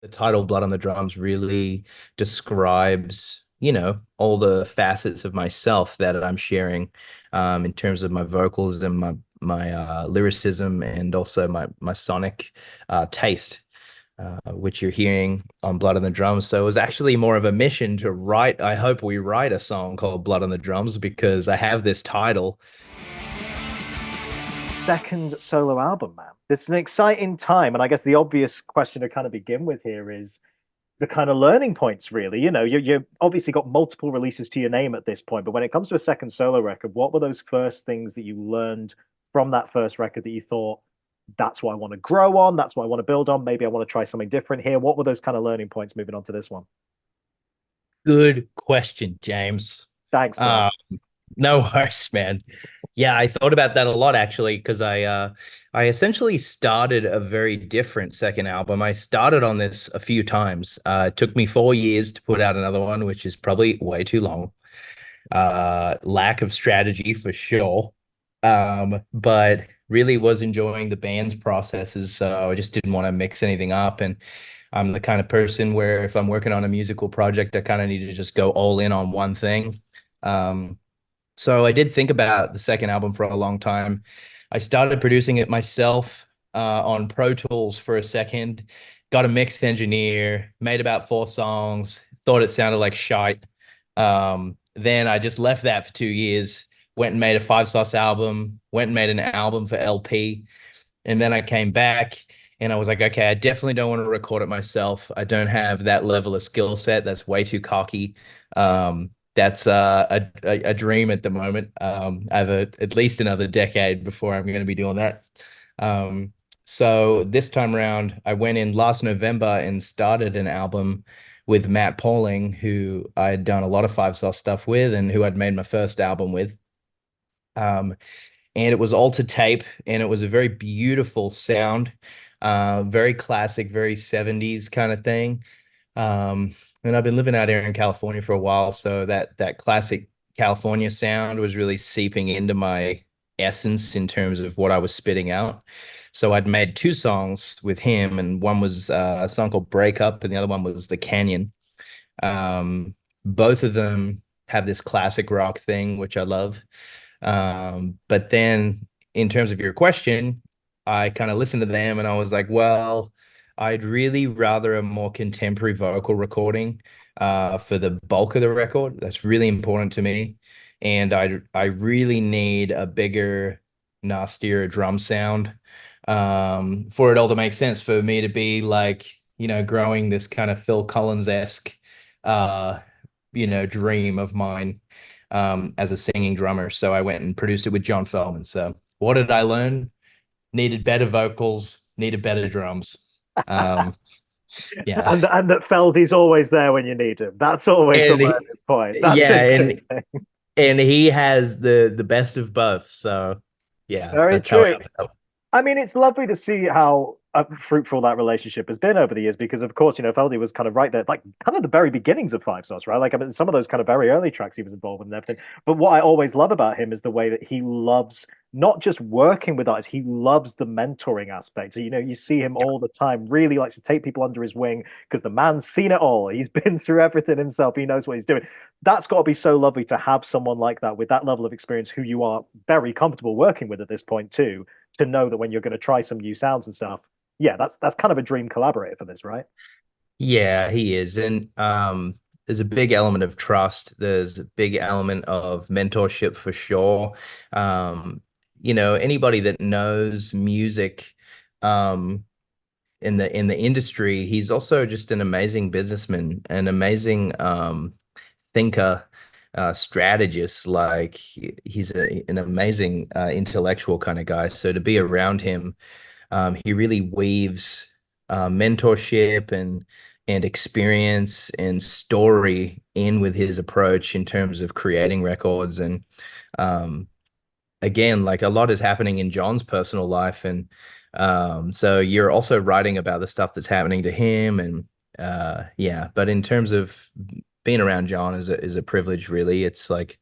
The title Blood on the Drums really describes, all the facets of myself that I'm sharing, in terms of my vocals and my lyricism, and also my sonic taste, which you're hearing on Blood on the Drums. So it was actually more of a mission to write. I hope we write a song called Blood on the Drums because I have this title. Second solo album, man. This is an exciting time, and I guess the obvious question to kind of begin with here is the kind of learning points, really. You obviously got multiple releases to your name at this point, but when it comes to a second solo record, what were those first things that you learned from that first record that you thought, that's what I want to grow on, that's what I want to build on, maybe I want to try something different here? What were those kind of learning points moving on to this one? Good question, James. Thanks, bro. Uh, no worries, man. Yeah, I thought about that a lot actually, because I essentially started a very different second album. I started on this a few times. It took me 4 years to put out another one, which is probably way too long. Lack of strategy for sure. But really was enjoying the band's processes, so I just didn't want to mix anything up. And I'm the kind of person where if I'm working on a musical project, I kind of need to just go all in on one thing. Um, so I did think about the second album for a long time. I started producing it myself on Pro Tools for a second, got a mixed engineer, made about 4 songs, thought it sounded like shite. Then I just left that for 2 years, went and made a Five Sauce album, went and made an album for LP. And then I came back and I was like, okay, I definitely don't want to record it myself. I don't have that level of skill set. That's way too cocky. That's a dream at the moment. I have at least another decade before I'm going to be doing that. So this time around, I went in last November and started an album with Matt Pauling, who I had done a lot of Five Sauce stuff with and who I'd made my first album with. Um, and it was all to tape, and it was a very beautiful sound, very classic, very 70s kind of thing. And I've been living out here in California for a while, so that classic California sound was really seeping into my essence in terms of what I was spitting out. So I'd made 2 songs with him, and one was a song called Break Up, and the other one was The Canyon. Both of them have this classic rock thing, which I love. But then in terms of your question, I kind of listened to them and I was like, well, I'd really rather a more contemporary vocal recording for the bulk of the record. That's really important to me. And I really need a bigger, nastier drum sound for it all to make sense, for me to be like, growing this kind of Phil Collins-esque uh, dream of mine as a singing drummer. So I went and produced it with John Feldmann. So what did I learn? Needed better vocals, needed better drums. Um, yeah. And that Feldy's always there when you need him. That's always the And learning point. That's yeah, a good thing. and he has the best of both. So yeah, Very that's how true. it. I mean, it's lovely to see how fruitful that relationship has been over the years because, of course, Feldy was kind of right there, like kind of the very beginnings of Five Sauce, right? Like, I mean, some of those kind of very early tracks he was involved with and everything. But what I always love about him is the way that he loves not just working with artists, he loves the mentoring aspect. So, you see him all the time, really likes to take people under his wing because the man's seen it all. He's been through everything himself. He knows what he's doing. That's got to be so lovely to have someone like that with that level of experience who you are very comfortable working with at this point, too, to know that when you're going to try some new sounds and stuff, yeah, that's kind of a dream collaborator for this, right? Yeah, he is. And there's a big element of trust. There's a big element of mentorship for sure. Anybody that knows music um in the industry, he's also just an amazing businessman, an amazing thinker, strategist. Like he's an amazing intellectual kind of guy. So to be around him, he really weaves mentorship and experience and story in with his approach in terms of creating records. And um, again, like a lot is happening in John's personal life, and so you're also writing about the stuff that's happening to him, and yeah. But in terms of being around John is a privilege, really. It's like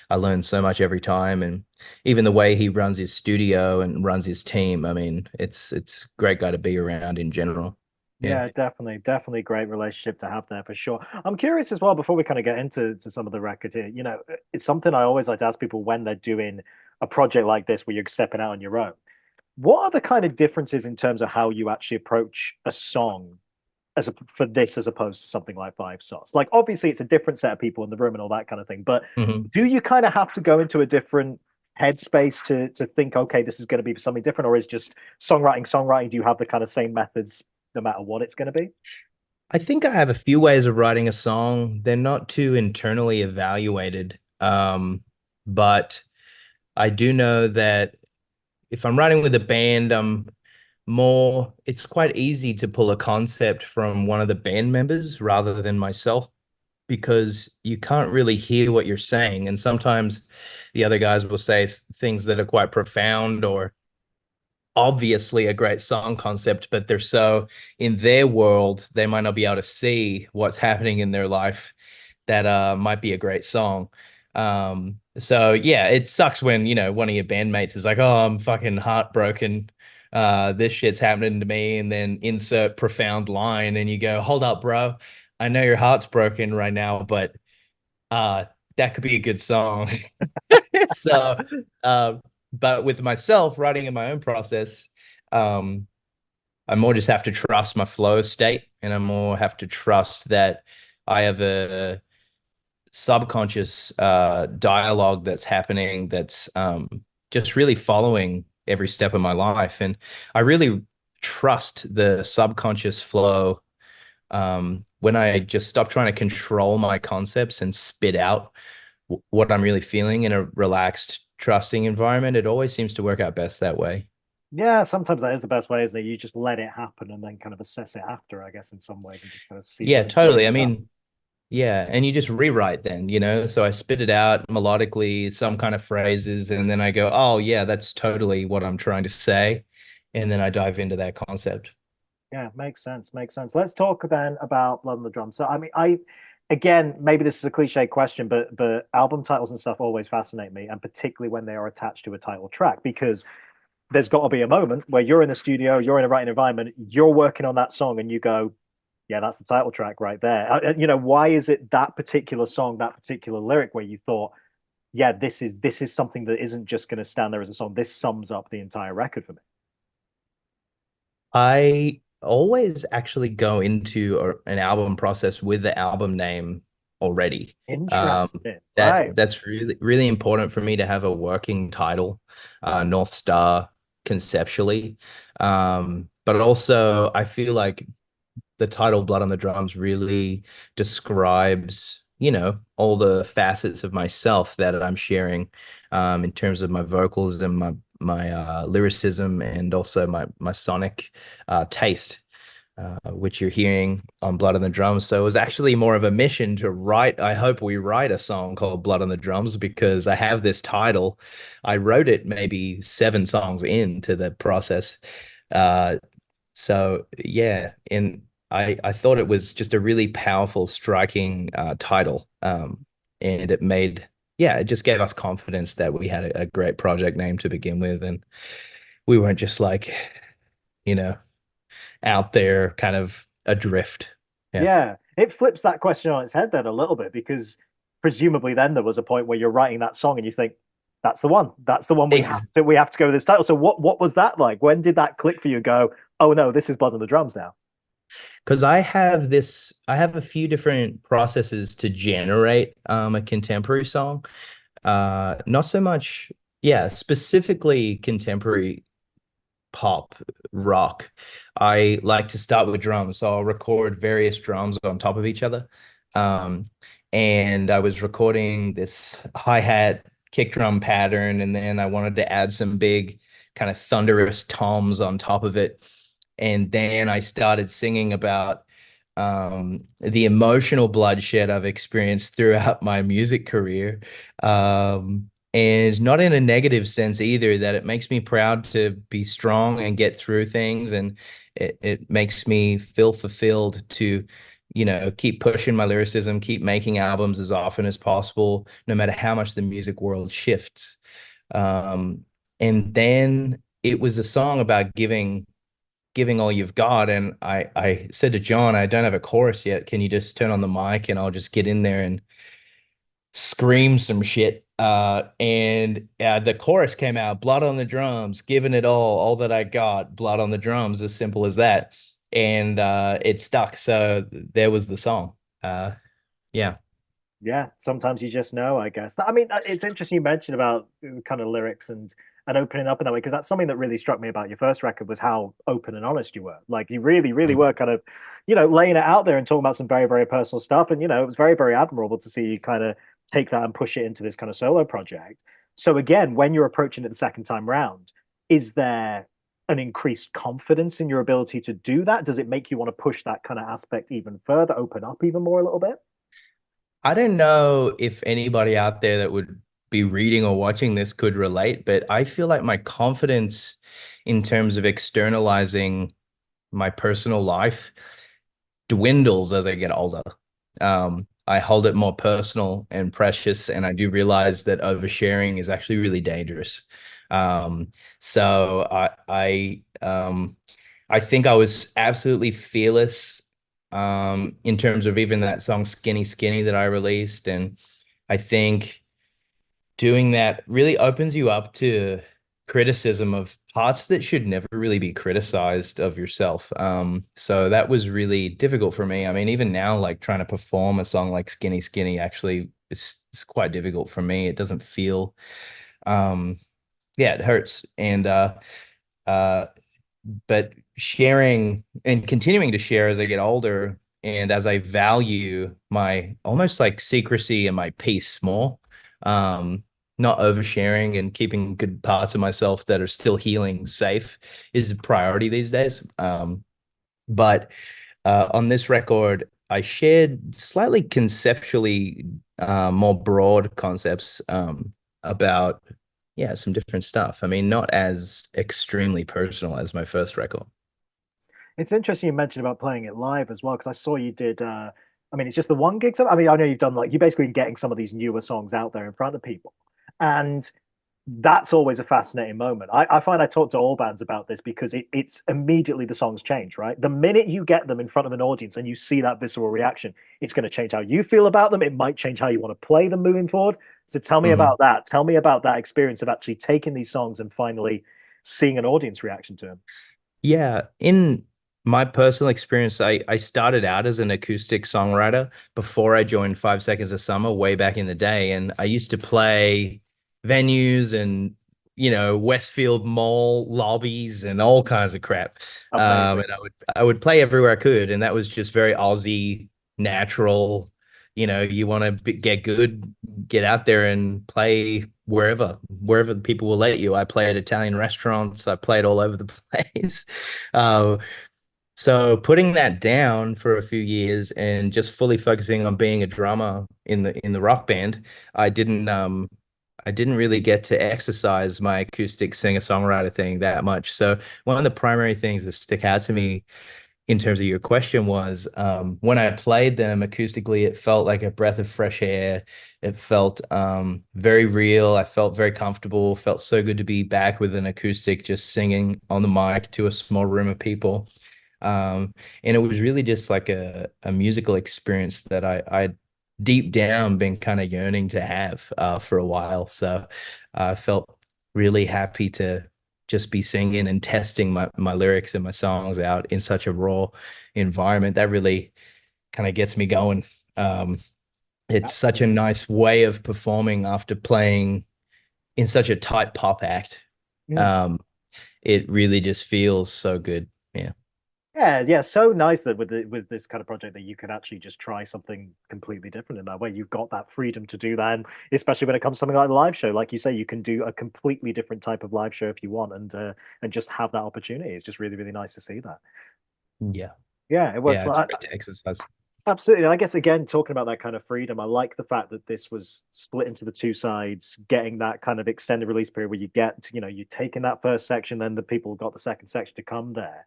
I learn so much every time, and even the way he runs his studio and runs his team. I mean, it's great guy to be around in general. Yeah. Yeah, definitely great relationship to have there for sure. I'm curious as well before we kind of get into some of the record here. It's something I always like to ask people when they're doing a project like this where you're stepping out on your own. What are the kind of differences in terms of how you actually approach a song for this as opposed to something like Five Sauce? Like obviously it's a different set of people in the room and all that kind of thing, but Mhm. do you kind of have to go into a different headspace to think, okay, this is going to be something different, or is just songwriting? Do you have the kind of same methods no matter what it's going to be? I think I have a few ways of writing a song. They're not too internally evaluated. But I do know that if I'm writing with a band, it's quite easy to pull a concept from one of the band members rather than myself because you can't really hear what you're saying. And sometimes the other guys will say things that are quite profound or obviously a great song concept, but they're so in their world, they might not be able to see what's happening in their life that might be a great song. So yeah, it sucks when, one of your bandmates is like, "Oh, I'm fucking heartbroken. This shit's happening to me," and then insert profound line, and you go, "Hold up, bro. I know your heart's broken right now, but uh that could be a good song." So, um, but with myself writing in my own process, um, I more just have to trust my flow state, and I more have to trust that I have a subconscious dialogue that's happening that's just really following every step of my life. And I really trust the subconscious flow when I just stop trying to control my concepts and spit out what I'm really feeling in a relaxed, trusting environment. It always seems to work out best that way. Yeah, sometimes that is the best way, isn't it? You just let it happen and then kind of assess it after, I guess, in some ways, and just kind of see Yeah, where totally. you I go. mean, yeah, and you just rewrite then, so I spit it out melodically, some kind of phrases, and then I go, oh, yeah, that's totally what I'm trying to say. And then I dive into that concept. Yeah, makes sense. Makes sense. Let's talk then about Blood on the Drums. So, I mean, again, maybe this is a cliche question, but album titles and stuff always fascinate me, and particularly when they are attached to a title track, because there's got to be a moment where you're in the studio, you're in a writing environment, you're working on that song, and you go, "Yeah, that's the title track right there." Why is it that particular song, that particular lyric, where you thought, "Yeah, this is something that isn't just going to stand there as a song. This sums up the entire record for me." I always actually go into an album process with the album name already. Interesting, That right? that's really really important for me to have a working title, North Star conceptually. But also I feel like the title Blood on the Drums really describes, all the facets of myself that I'm sharing in terms of my vocals and my lyricism and also my sonic taste. Which you're hearing on Blood on the Drums. So it was actually more of a mission to write. I hope we write a song called Blood on the Drums because I have this title. I wrote it maybe 7 songs into the process. Uh, so yeah, and I thought it was just a really powerful, striking title, and it just gave us confidence that we had a great project name to begin with, and we weren't just like you know out there kind of adrift. Yeah, Yeah, it flips that question on its head then a little bit because presumably then there was a point where you're writing that song and you think that's the one. That's the one Ex we have to go with this title. So what was that like? When did that click for you? Go, oh no, this is Blood on the Drums now. because I have a few different processes to generate a contemporary song. Not so much, yeah, specifically contemporary pop rock. I like to start with drums, so I'll record various drums on top of each other. Um, and I was recording this hi-hat kick drum pattern, and then I wanted to add some big kind of thunderous toms on top of it. And then I started singing about the emotional bloodshed I've experienced throughout my music career. And not in a negative sense either, that it makes me proud to be strong and get through things. And it makes me feel fulfilled to, keep pushing my lyricism, keep making albums as often as possible, no matter how much the music world shifts. And then it was a song about giving giving all you've got. And I said to John, I don't have a chorus yet. Can you just turn on the mic and I'll just get in there and scream some shit? And the chorus came out, blood on the drums, giving it all that I got, blood on the drums, as simple as that. And it stuck. So there was the song. Yeah. Yeah, sometimes you just know, I guess. I mean, it's interesting you mentioned about kind of lyrics and opening up in that way, because that's something that really struck me about your first record was how open and honest you were. Like you really, really Mm. were kind of, laying it out there and talking about some very, very personal stuff. And it was very, very admirable to see you kind of take that and push it into this kind of solo project. So again, when you're approaching it the second time round, is there an increased confidence in your ability to do that? Does it make you want to push that kind of aspect even further, open up even more a little bit? I don't know if anybody out there that would be reading or watching this could relate, but I feel like my confidence in terms of externalizing my personal life dwindles as I get older. I hold it more personal and precious, and I do realize that oversharing is actually really dangerous. Um, so I think I was absolutely fearless in terms of even that song Skinny Skinny that I released. And I think doing that really opens you up to criticism of parts that should never really be criticized of yourself. So that was really difficult for me. I mean, even now, like trying to perform a song like Skinny Skinny actually is quite difficult for me. It doesn't feel, um, yeah, it hurts. And uh, but sharing and continuing to share as I get older and as I value my almost like secrecy and my peace more, um, not oversharing and keeping good parts of myself that are still healing safe is a priority these days. But on this record, I shared slightly conceptually more broad concepts about, yeah, some different stuff. I mean, not as extremely personal as my first record. It's interesting you mentioned about playing it live as well, because I saw you did. I mean, it's just the one gig. I mean, I know you've done like you basically been getting some of these newer songs out there in front of people, and that's always a fascinating moment. I find I talk to all bands about this because it's immediately the songs change, right? The minute you get them in front of an audience and you see that visceral reaction, it's going to change how you feel about them. It might change how you want to play them moving forward. So tell me Mhm. about that. Tell me about that experience of actually taking these songs and finally seeing an audience reaction to them. Yeah, in my personal experience, I started out as an acoustic songwriter before I joined 5 Seconds of Summer way back in the day. And I used to play venues and, Westfield Mall lobbies and all kinds of crap. Amazing. And I would play everywhere I could. And that was just very Aussie, natural. You want to get good, get out there and play wherever the people will let you. I play at Italian restaurants. I played all over the place. Uh, so putting that down for a few years and just fully focusing on being a drummer in the rock band, I didn't really get to exercise my acoustic singer-songwriter thing that much. So one of the primary things that stick out to me in terms of your question was when I played them acoustically, it felt like a breath of fresh air. It felt very real. I felt very comfortable. Felt so good to be back with an acoustic, just singing on the mic to a small room of people. And it was really just like a musical experience that I deep down been kind of yearning to have for a while. So I felt really happy to just be singing and testing my lyrics and my songs out in such a raw environment. That really kind of gets me going. Um, it's such a Absolutely. nice way of performing after playing in such a tight pop act. Mm. Um, it really just feels so good. Yeah. Yeah, yeah, so nice that with this kind of project that you can actually just try something completely different in that way. You've got that freedom to do that, and especially when it comes to something like a live show, like you say, you can do a completely different type of live show if you want, and just have that opportunity. It's just really, really nice to see that. Yeah. Yeah, it works Yeah. well. It's great to exercise. Absolutely. And I guess again, talking about that kind of freedom, I like the fact that this was split into the two sides, getting that kind of extended release period where you get, you're taking that first section, then the people got the second section to come there.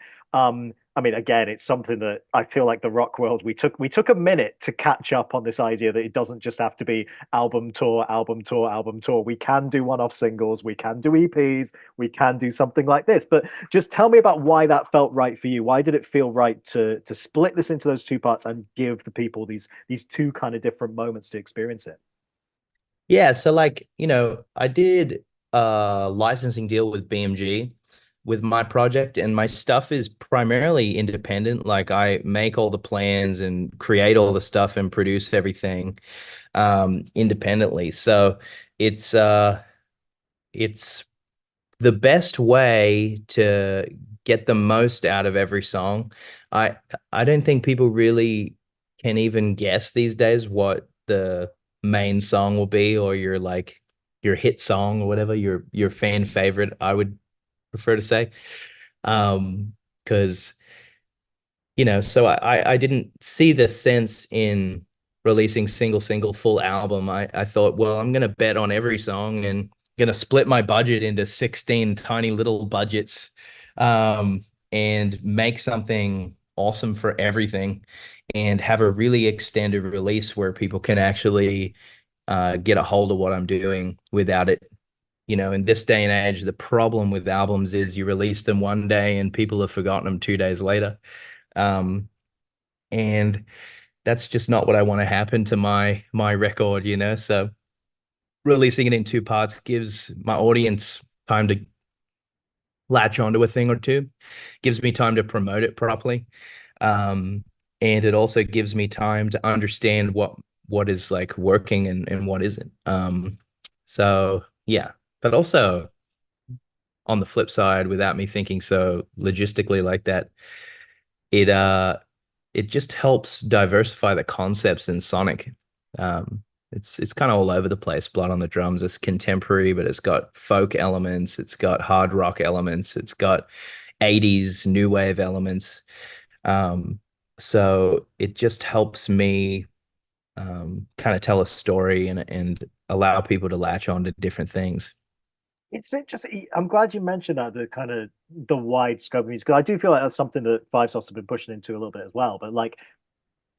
I mean, again, it's something that I feel like the rock world we took a minute to catch up on this idea that it doesn't just have to be album tour, album tour, album tour. We can do one-off singles, we can do EPs, we can do something like this. But just tell me about why that felt right for you. Why did it feel right to split this into those two parts and give the people these two kind of different moments to experience it? Yeah, so like, I did a licensing deal with BMG with my project, and my stuff is primarily independent. Like I make all the plans and create all the stuff and produce everything independently. So it's uh it's the best way to get the most out of every song. I I don't think people really can even guess these days what the main song will be, or your hit song or whatever, your fan favorite, I would prefer to say. Because so I didn't see the sense in releasing single full album. I thought, well, I'm gonna bet on every song and gonna split my budget into 16 tiny little budgets, and make something awesome for everything, and have a really extended release where people can actually get a hold of what I'm doing without it. In this day and age, the problem with albums is you release them one day and people have forgotten them 2 days later. Um, and that's just not what I want to happen to my record. So releasing it in two parts gives my audience time to latch onto a thing or two, gives me time to promote it properly. Um, and it also gives me time to understand what is like working and what isn't. So yeah, but also on the flip side, without me thinking so logistically like that, it it just helps diversify the concepts in Sonic. Um, it's kind of all over the place. Blood on the Drums is contemporary, but it's got folk elements, it's got hard rock elements, it's got 80s new wave elements. Um, so it just helps me kind of tell a story and allow people to latch on to different things. It's interesting. I'm glad you mentioned that the kind of the wide scope of music, because I do feel like that's something that Five Sauce have been pushing into a little bit as well. But like,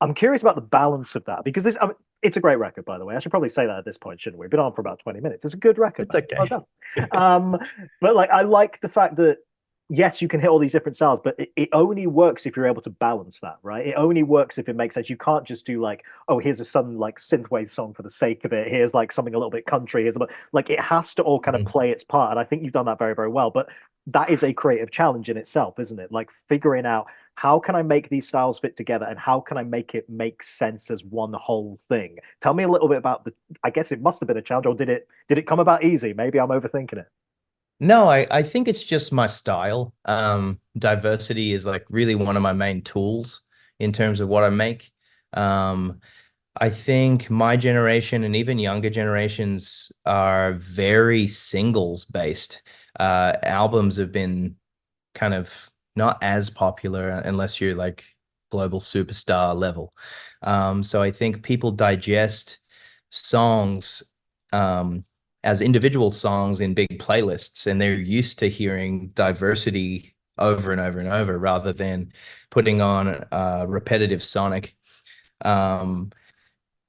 I'm curious about the balance of that because I mean, it's a great record, by the way. I should probably say that at this point, shouldn't we? We've been on for about 20 minutes. It's a good record, It's man. Well okay. done. Um, but like, I like the fact that yes, you can hit all these different styles, but it only works if you're able to balance that, right? It only works if it makes sense. You can't just do like, oh, here's a sudden like synthwave song for the sake of it. Here's like something a little bit country. Like it has to all kind of Mhm. play its part, and I think you've done that very, very well. But that is a creative challenge in itself, isn't it? Like figuring out how can I make these styles fit together and how can I make it make sense as one whole thing? Tell me a little bit about the I guess it must have been a challenge, or did it come about easy? Maybe I'm overthinking it. No, I think it's just my style. Diversity is like really one of my main tools in terms of what I make. Um, I think my generation and even younger generations are very singles based. Albums have been kind of not as popular unless you're like global superstar level. So I think people digest songs um, as individual songs in big playlists, and they're used to hearing diversity over and over and over rather than putting on repetitive sonic. Um,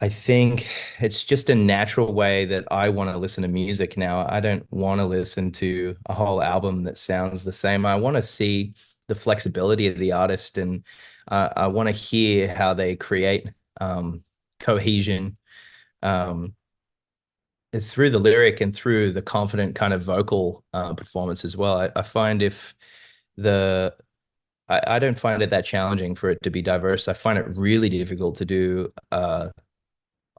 I think it's just a natural way that I want to listen to music now. I don't want to listen to a whole album that sounds the same. I want to see the flexibility of the artist, and I want to hear how they create cohesion um, through the lyric and through the confident kind of vocal performance as well. I find if the I don't find it that challenging for it to be diverse. I find it really difficult to do a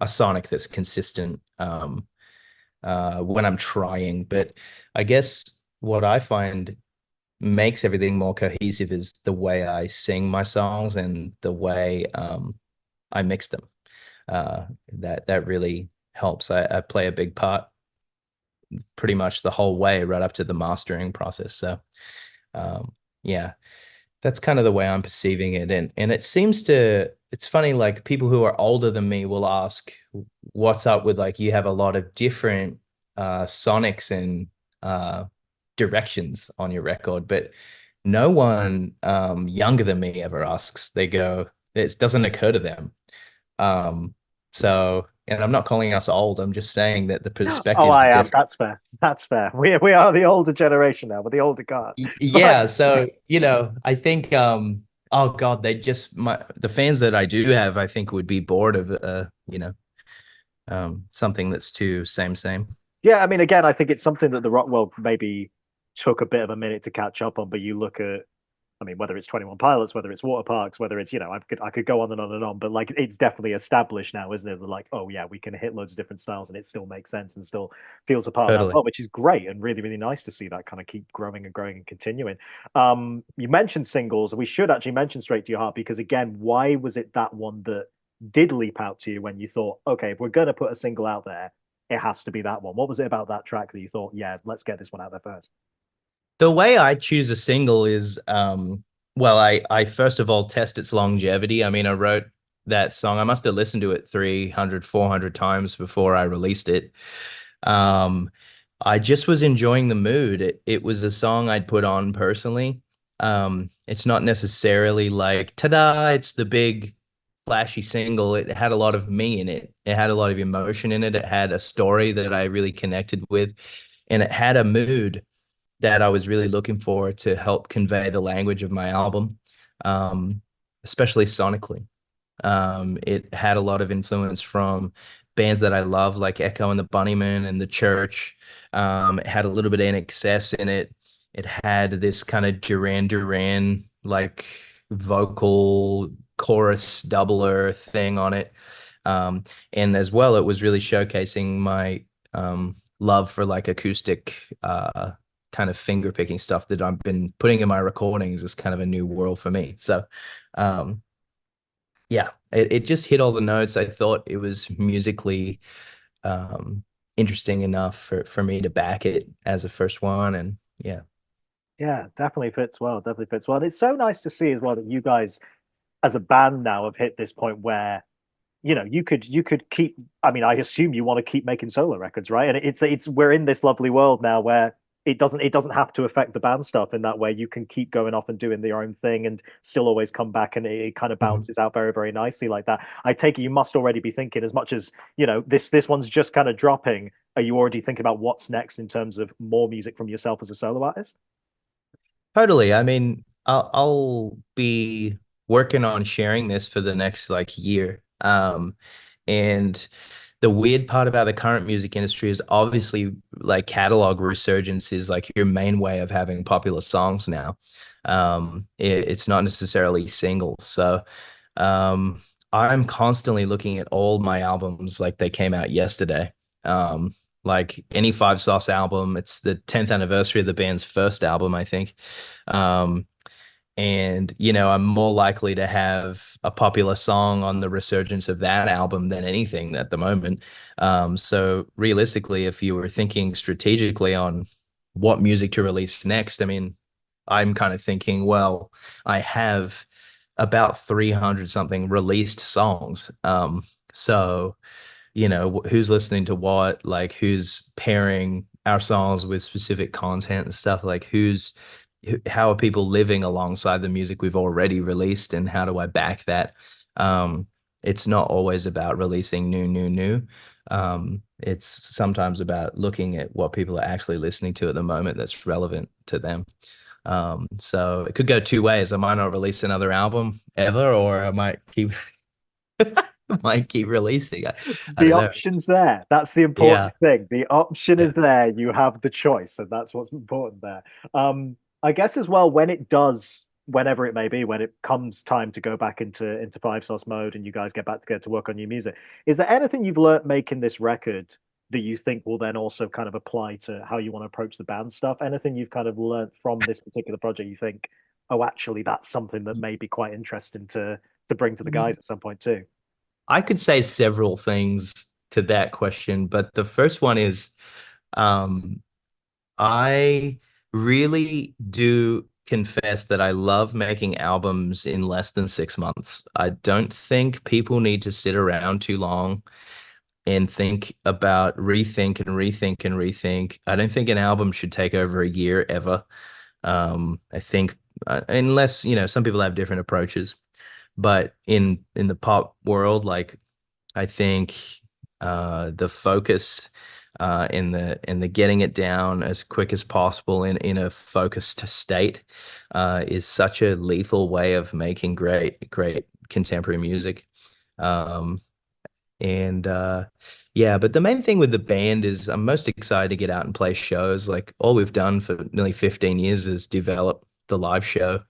sonic that's consistent when I'm trying. But I guess what I find makes everything more cohesive is the way I sing my songs and the way I mix them. That really helps. I play a big part pretty much the whole way right up to the mastering process. So um, yeah, that's kind of the way I'm perceiving it. And it seems to, it's funny, like people who are older than me will ask, what's up with like you have a lot of different sonics and directions on your record. But no one younger than me ever asks. They go, it doesn't occur to them. So, and I'm not calling us old. I'm just saying that the Oh, perspectives are I am. different. That's fair. That's fair. We are the older generation now. We're the older guard. But Yeah, so I think oh God, they just the fans that I do have, I think would be bored of something that's too same. yeah, I mean, again, I think it's something that the rock world maybe took a bit of a minute to catch up on. But you look at, I mean, whether it's 21 Pilots, whether it's Water Parks, whether it's, I could go on and on and on, but like it's definitely established now, isn't it? That like, oh yeah, we can hit loads of different styles and it still makes sense and still feels a part of that Totally. world, which is great and really, really nice to see that kind of keep growing and growing and continuing. You mentioned singles. We should actually mention Straight to Your Heart because again, why was it that one that did leap out to you when you thought, okay, if we're gonna put a single out there, it has to be that one? What was it about that track that you thought, yeah, let's get this one out there first? The way I choose a single is well, I first of all test its longevity. I mean, I wrote that song. I must have listened to it 300, 400 times before I released it. Um, I just was enjoying the mood. It was a song I'd put on personally. It's not necessarily like, ta-da, it's the big flashy single. It had a lot of me in it. It had a lot of emotion in it. It had a story that I really connected with, and it had a mood that I was really looking for to help convey the language of my album, um, especially sonically. It had a lot of influence from bands that I love, like Echo and the Bunnymen and The Church. It had a little bit of NXS in it. It had this kind of Duran Duran like vocal chorus doubler thing on it. Um, and as well, it was really showcasing my love for like acoustic kind of finger picking stuff that I've been putting in my recordings is kind of a new world for me. So um, yeah, it just hit all the notes. I thought it was musically um, interesting enough for me to back it as a first one. And yeah, Yeah, definitely fits well. Definitely fits well. And it's so nice to see as well that you guys, as a band, now have hit this point where you could keep. I mean, I assume you want to keep making solo records, right? And it's we're in this lovely world now where it doesn't have to affect the band stuff in that way. You can keep going off and doing your own thing and still always come back, and it kind of Mhm. balances out very, very nicely like that. I take it you must already be thinking, as much as this one's just kind of dropping. Are you already thinking about what's next in terms of more music from yourself as a solo artist? Totally. I mean, I'll be working on sharing this for the next like year. And the weird part about the current music industry is obviously like catalog resurgence is like your main way of having popular songs now. It's not necessarily singles. So um, I'm constantly looking at all my albums like they came out yesterday. Um, like any Five Sauce album, it's the 10th anniversary of the band's first album, I think. Um, and I'm more likely to have a popular song on the resurgence of that album than anything at the moment. So realistically, if you were thinking strategically on what music to release next, I mean, I'm kind of thinking, well, I have about 300 something released songs. So who's listening to what, like who's pairing our songs with specific content and stuff, like how are people living alongside the music we've already released, and how do I back that? Um, it's not always about releasing new. It's sometimes about looking at what people are actually listening to at the moment that's relevant to them. So it could go two ways. I might not release another album ever, or I might keep might keep releasing. I The don't know. option's there. That's the important Yeah. thing. The option Yeah. is there. You have the choice, and that's what's important there. I guess as well, when it does, whenever it may be, when it comes time to go back into Five Sauce mode and you guys get back together to work on new music, is there anything you've learnt making this record that you think will then also kind of apply to how you want to approach the band stuff? Anything you've kind of learnt from this particular project you think, oh, actually, that's something that may be quite interesting to bring to the guys at some point too? I could say several things to that question, but the first one is um, I really do confess that I love making albums in less than 6 months. I don't think people need to sit around too long and think about rethink and rethink and rethink. I don't think an album should take over a year ever. I think unless, some people have different approaches. But in the pop world, like I think the focus in the getting it down as quick as possible in a focused state is such a lethal way of making great contemporary music. Um, and yeah, but the main thing with the band is I'm most excited to get out and play shows. Like all we've done for nearly 15 years is develop the live show.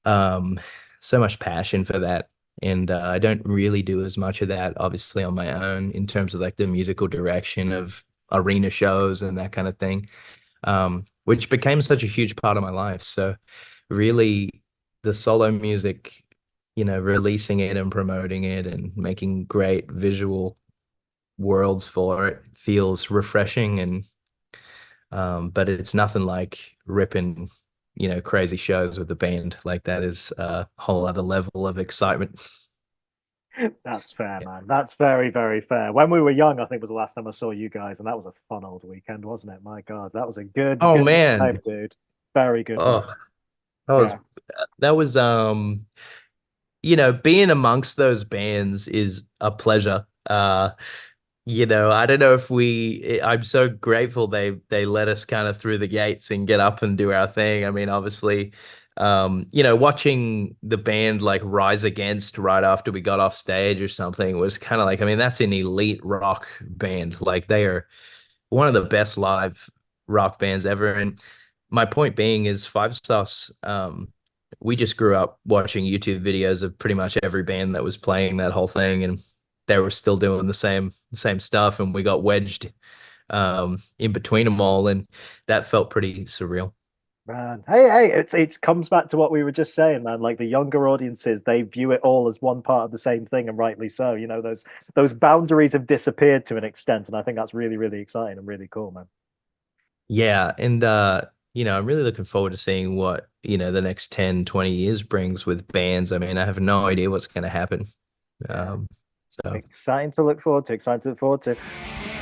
Um, so much passion for that. And I don't really do as much of that, obviously, on my own in terms of like the musical direction of arena shows and that kind of thing, which became such a huge part of my life. So, really, the solo music, releasing it and promoting it and making great visual worlds for it feels refreshing and but it's nothing like ripping, crazy shows with the band. Like that is a whole other level of excitement. That's fair, Yeah. man. That's very, very fair. When we were young, I think was the last time I saw you guys, and that was a fun old weekend, wasn't it? My God, that was a good, Oh good time, man. dude. Very good time. Oh, that was Yeah. that was being amongst those bands is a pleasure. I don't know if I'm so grateful they let us kind of through the gates and get up and do our thing. I mean, obviously, watching the band like rise against right after we got off stage or something was kind of like, I mean, that's an elite rock band. Like they are one of the best live rock bands ever. And my point being is Five Sauce, we just grew up watching YouTube videos of pretty much every band that was playing that whole thing, and they were still doing the same stuff, and we got wedged in between them all, and that felt pretty surreal. Man, hey, it comes back to what we were just saying, man. Like the younger audiences, they view it all as one part of the same thing, and rightly so. Those boundaries have disappeared to an extent, and I think that's really, really exciting and really cool, man. Yeah, and I'm really looking forward to seeing what, the next 10, 20 years brings with bands. I mean, I have no idea what's going to happen. Yeah, Um, so exciting to look forward to. Exciting to look forward to.